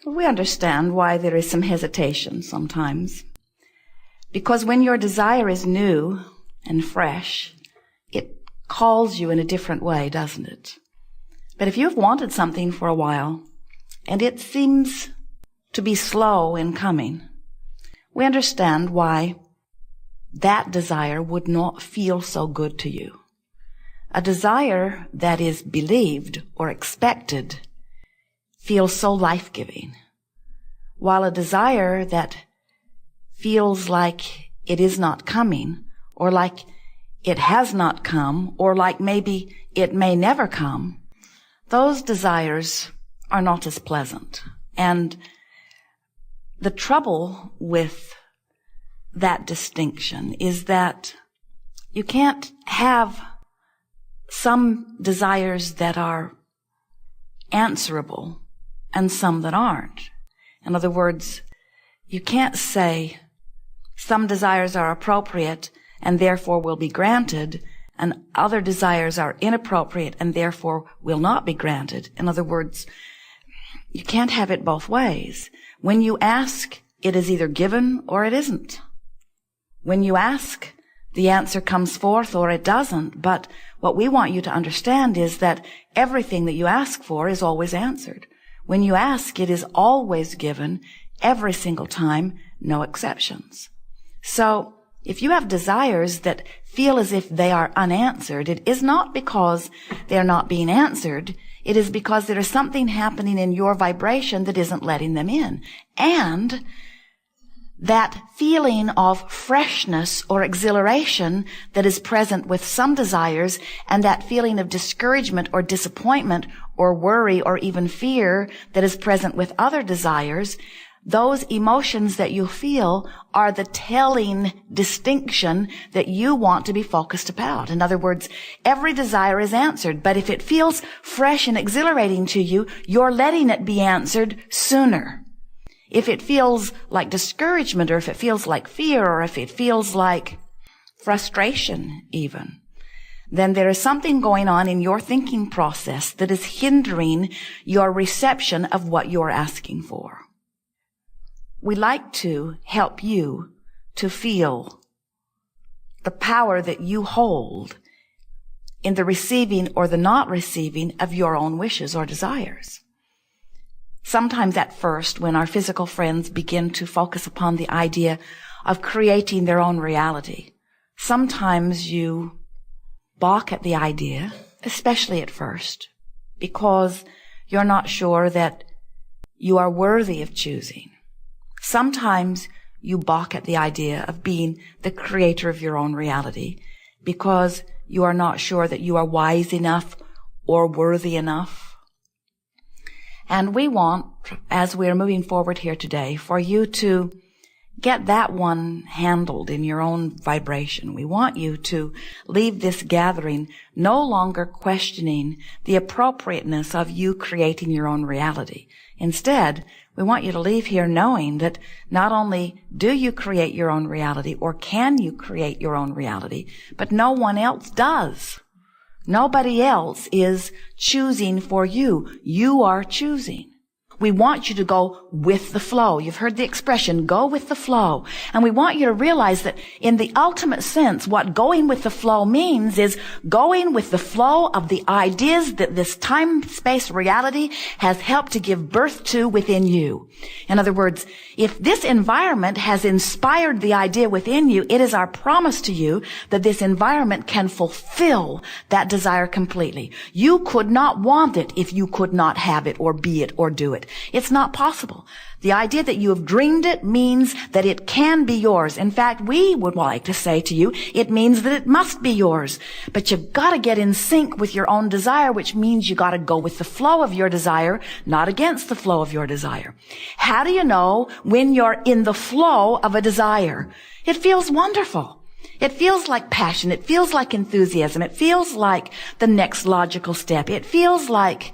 We understand why there is some hesitation sometimes. Because when your desire is new and fresh, it calls you in a different way, doesn't it? But if you've wanted something for a while, and it seems to be slow in coming, we understand why that desire would not feel so good to you. A desire that is believed or expected feels so life-giving, while a desire that feels like it is not coming, or like it has not come, or like maybe it may never come, those desires are not as pleasant. And the trouble with that distinction is that you can't have some desires that are answerable and some that aren't. In other words, you can't say some desires are appropriate and therefore will be granted, and other desires are inappropriate and therefore will not be granted. In other words, you can't have it both ways. When you ask, it is either given or it isn't. When you ask, the answer comes forth or it doesn't. But what we want you to understand is that everything that you ask for is always answered. When you ask, it is always given, every single time, no exceptions. So, if you have desires that feel as if they are unanswered, it is not because they're not being answered. It is because there is something happening in your vibration that isn't letting them in. And that feeling of freshness or exhilaration that is present with some desires, and that feeling of discouragement or disappointment or worry or even fear that is present with other desires, those emotions that you feel are the telling distinction that you want to be focused about. In other words, every desire is answered, but if it feels fresh and exhilarating to you, you're letting it be answered sooner. If it feels like discouragement, or if it feels like fear, or if it feels like frustration even, then there is something going on in your thinking process that is hindering your reception of what you're asking for. We like to help you to feel the power that you hold in the receiving or the not receiving of your own wishes or desires. Sometimes at first, when our physical friends begin to focus upon the idea of creating their own reality, sometimes you balk at the idea, especially at first, because you're not sure that you are worthy of choosing. Sometimes you balk at the idea of being the creator of your own reality because you are not sure that you are wise enough or worthy enough. And we want, as we're moving forward here today, for you to get that one handled in your own vibration. We want you to leave this gathering no longer questioning the appropriateness of you creating your own reality. Instead, we want you to leave here knowing that not only do you create your own reality, or can you create your own reality, but no one else does. Nobody else is choosing for you. You are choosing. We want you to go with the flow. You've heard the expression, go with the flow. And we want you to realize that in the ultimate sense, what going with the flow means is going with the flow of the ideas that this time-space reality has helped to give birth to within you. In other words, if this environment has inspired the idea within you, it is our promise to you that this environment can fulfill that desire completely. You could not want it if you could not have it or be it or do it. It's not possible. The idea that you have dreamed it means that it can be yours. In fact, we would like to say to you, it means that it must be yours. But you've got to get in sync with your own desire, which means you got to go with the flow of your desire, not against the flow of your desire. How do you know when you're in the flow of a desire? It feels wonderful. It feels like passion. It feels like enthusiasm. It feels like the next logical step. It feels like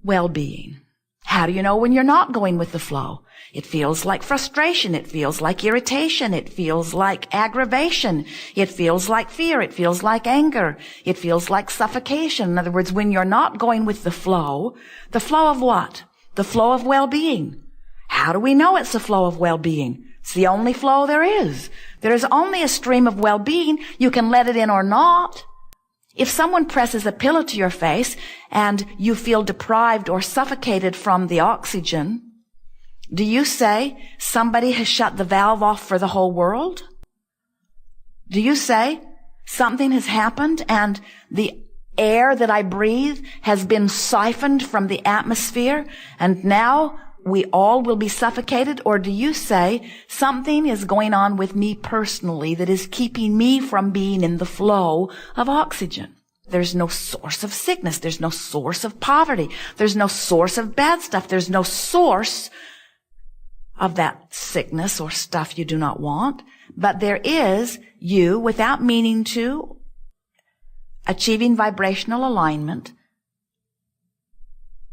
well-being. How do you know when you're not going with the flow? It feels like frustration. It feels like irritation. It feels like aggravation. It feels like fear. It feels like anger. It feels like suffocation. In other words, when you're not going with the flow of what? the flow of well-being. How do we know it's the flow of well-being? It's the only flow there is. There is only a stream of well-being. You can let it in or not. If someone presses a pillow to your face and you feel deprived or suffocated from the oxygen, do you say somebody has shut the valve off for the whole world? Do you say something has happened and the air that I breathe has been siphoned from the atmosphere and now we all will be suffocated? Or do you say something is going on with me personally that is keeping me from being in the flow of oxygen? There's no source of sickness. There's no source of poverty. There's no source of bad stuff. There's no source of that sickness or stuff you do not want. But there is you, without meaning to, achieving vibrational alignment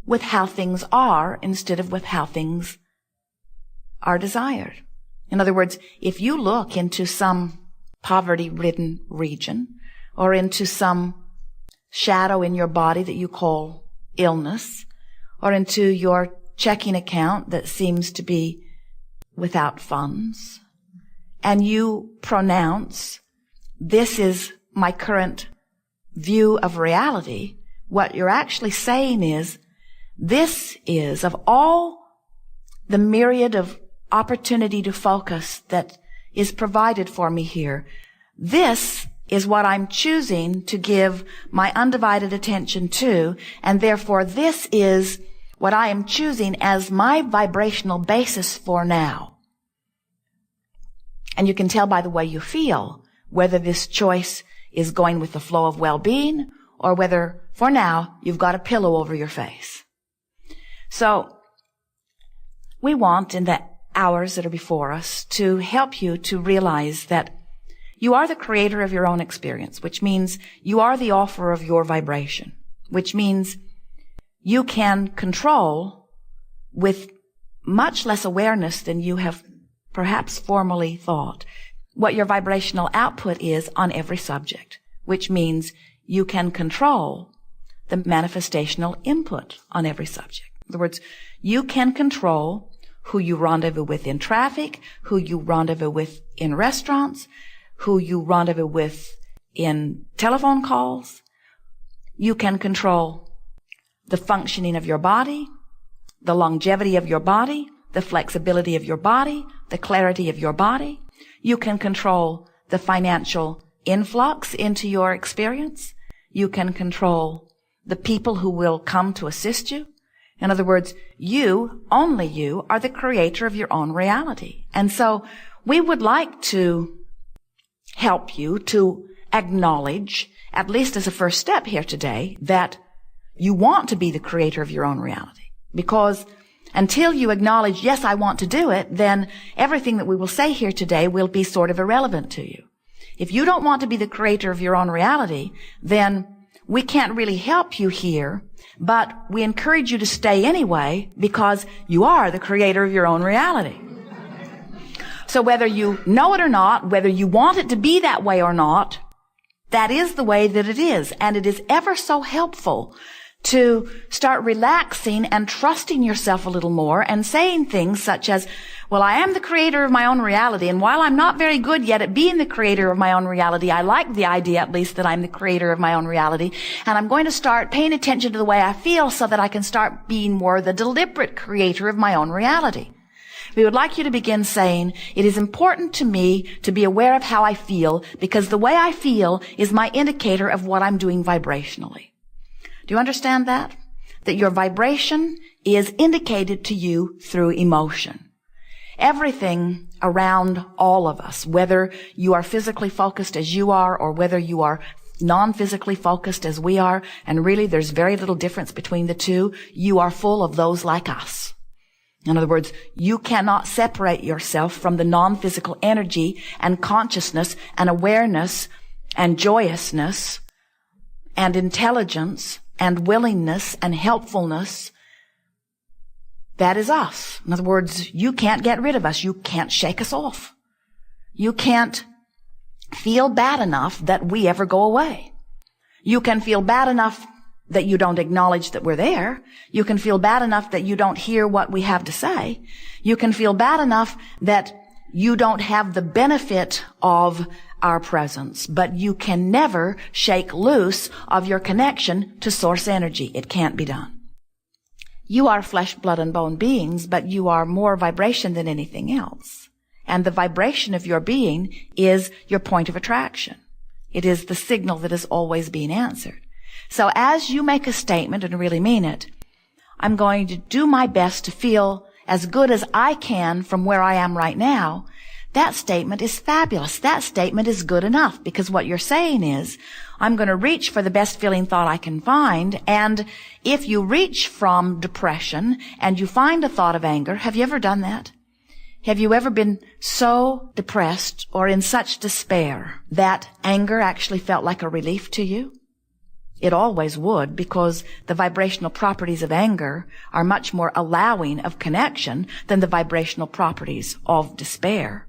with how things are instead of with how things are desired. In other words, if you look into some poverty-ridden region or into some shadow in your body that you call illness or into your checking account that seems to be without funds, and you pronounce, this is my current view of reality, what you're actually saying is, this is, of all the myriad of opportunity to focus that is provided for me here, this is what I'm choosing to give my undivided attention to, and therefore this is what I am choosing as my vibrational basis for now. And you can tell by the way you feel whether this choice is going with the flow of well-being or whether, for now, you've got a pillow over your face. So, we want, in the hours that are before us, to help you to realize that you are the creator of your own experience, which means you are the author of your vibration, which means you can control with much less awareness than you have perhaps formerly thought what your vibrational output is on every subject, which means you can control the manifestational input on every subject. In other words, you can control who you rendezvous with in traffic, who you rendezvous with in restaurants, who you rendezvous with in telephone calls. You can control the functioning of your body, the longevity of your body, the flexibility of your body, the clarity of your body. You can control the financial influx into your experience. You can control the people who will come to assist you. In other words, you, only you, are the creator of your own reality. And so we would like to help you to acknowledge, at least as a first step here today, that you want to be the creator of your own reality. Because until you acknowledge, yes, I want to do it, then everything that we will say here today will be sort of irrelevant to you. If you don't want to be the creator of your own reality, then we can't really help you here, but we encourage you to stay anyway because you are the creator of your own reality. So whether you know it or not, whether you want it to be that way or not, that is the way that it is. And it is ever so helpful to start relaxing and trusting yourself a little more and saying things such as, well, I am the creator of my own reality, and while I'm not very good yet at being the creator of my own reality, I like the idea at least that I'm the creator of my own reality, and I'm going to start paying attention to the way I feel so that I can start being more the deliberate creator of my own reality. We would like you to begin saying, it is important to me to be aware of how I feel because the way I feel is my indicator of what I'm doing vibrationally. Do you understand that? That your vibration is indicated to you through emotion. Everything around all of us, whether you are physically focused as you are or whether you are non-physically focused as we are, and really there's very little difference between the two, you are full of those like us. In other words, you cannot separate yourself from the non-physical energy and consciousness and awareness and joyousness and intelligence and willingness and helpfulness. That is us. In other words, you can't get rid of us. You can't shake us off. You can't feel bad enough that we ever go away. You can feel bad enough that you don't acknowledge that we're there. You can feel bad enough that you don't hear what we have to say. You can feel bad enough that you don't have the benefit of our presence, but you can never shake loose of your connection to source energy. It can't be done. You are flesh, blood, and bone beings, but you are more vibration than anything else. And the vibration of your being is your point of attraction. It is the signal that is always being answered. So as you make a statement and really mean it, I'm going to do my best to feel as good as I can from where I am right now. That statement is fabulous. That statement is good enough, because what you're saying is, I'm going to reach for the best feeling thought I can find. And if you reach from depression and you find a thought of anger, have you ever done that? Have you ever been so depressed or in such despair that anger actually felt like a relief to you? It always would, because the vibrational properties of anger are much more allowing of connection than the vibrational properties of despair.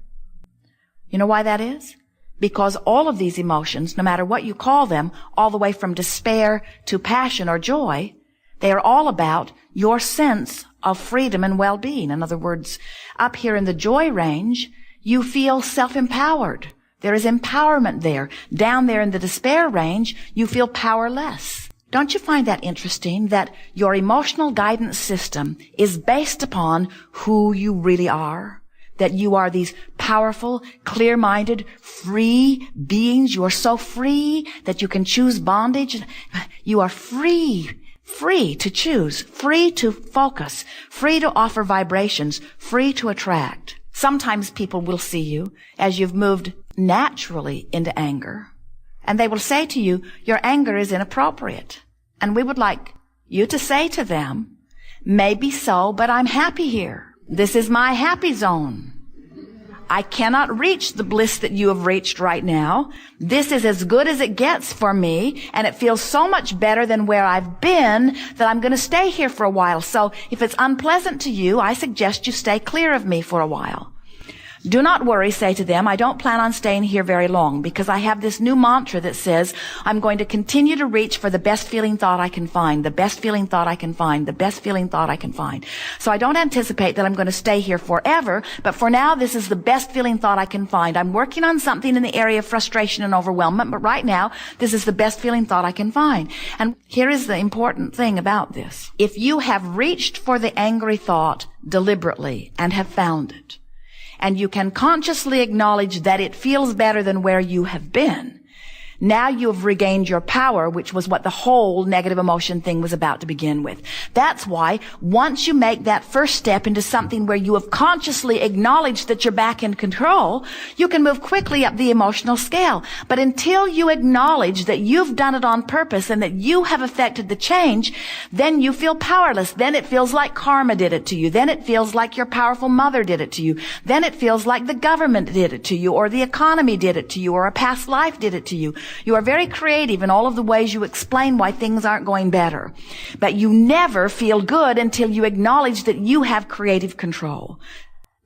You know why that is? Because all of these emotions, no matter what you call them, all the way from despair to passion or joy, they are all about your sense of freedom and well-being. In other words, up here in the joy range, you feel self-empowered. There is empowerment there. Down there in the despair range, you feel powerless. Don't you find that interesting, that your emotional guidance system is based upon who you really are? That you are these powerful, clear-minded, free beings. You are so free that you can choose bondage. You are free to choose, free to focus, free to offer vibrations, free to attract. Sometimes people will see you as you've moved naturally into anger, and they will say to you, your anger is inappropriate. And we would like you to say to them, maybe so, but I'm happy here. This is my happy zone. I cannot reach the bliss that you have reached right now. This is as good as it gets for me, and it feels so much better than where I've been that I'm going to stay here for a while. So if it's unpleasant to you, I suggest you stay clear of me for a while. Do not worry, say to them, I don't plan on staying here very long, because I have this new mantra that says I'm going to continue to reach for the best feeling thought I can find, the best feeling thought I can find, the best feeling thought I can find. So I don't anticipate that I'm going to stay here forever, but for now this is the best feeling thought I can find. I'm working on something in the area of frustration and overwhelmment, but right now this is the best feeling thought I can find. And here is the important thing about this. If you have reached for the angry thought deliberately and have found it, and you can consciously acknowledge that it feels better than where you have been, now you have regained your power, which was what the whole negative emotion thing was about to begin with. That's why once you make that first step into something where you have consciously acknowledged that you're back in control, you can move quickly up the emotional scale. But until you acknowledge that you've done it on purpose and that you have affected the change, then you feel powerless. Then it feels like karma did it to you. Then it feels like your powerful mother did it to you. Then it feels like the government did it to you, or the economy did it to you, or a past life did it to you. You are very creative in all of the ways you explain why things aren't going better. But you never feel good until you acknowledge that you have creative control.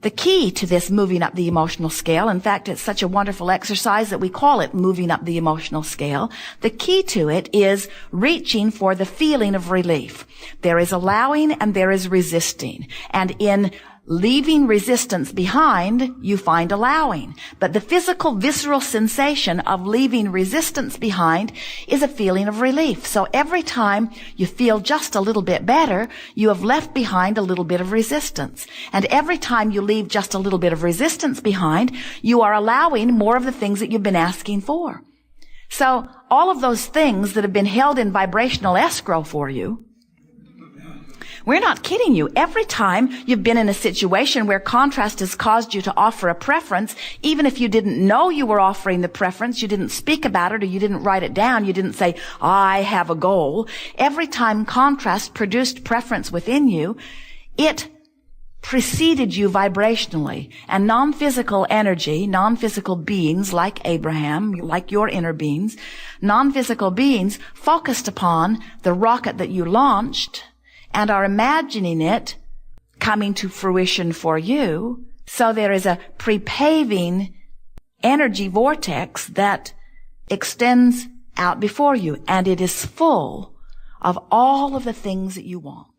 The key to this moving up the emotional scale, in fact, it's such a wonderful exercise that we call it moving up the emotional scale. The key to it is reaching for the feeling of relief. There is allowing and there is resisting. And in leaving resistance behind, you find allowing. But the physical, visceral sensation of leaving resistance behind is a feeling of relief. So every time you feel just a little bit better, you have left behind a little bit of resistance. And every time you leave just a little bit of resistance behind, you are allowing more of the things that you've been asking for. So all of those things that have been held in vibrational escrow for you, we're not kidding you. Every time you've been in a situation where contrast has caused you to offer a preference, even if you didn't know you were offering the preference, you didn't speak about it, or you didn't write it down, you didn't say, I have a goal. Every time contrast produced preference within you, it preceded you vibrationally. And non-physical energy, non-physical beings like Abraham, like your inner beings, non-physical beings focused upon the rocket that you launched and are imagining it coming to fruition for you. So there is a pre-paving energy vortex that extends out before you, and it is full of all of the things that you want.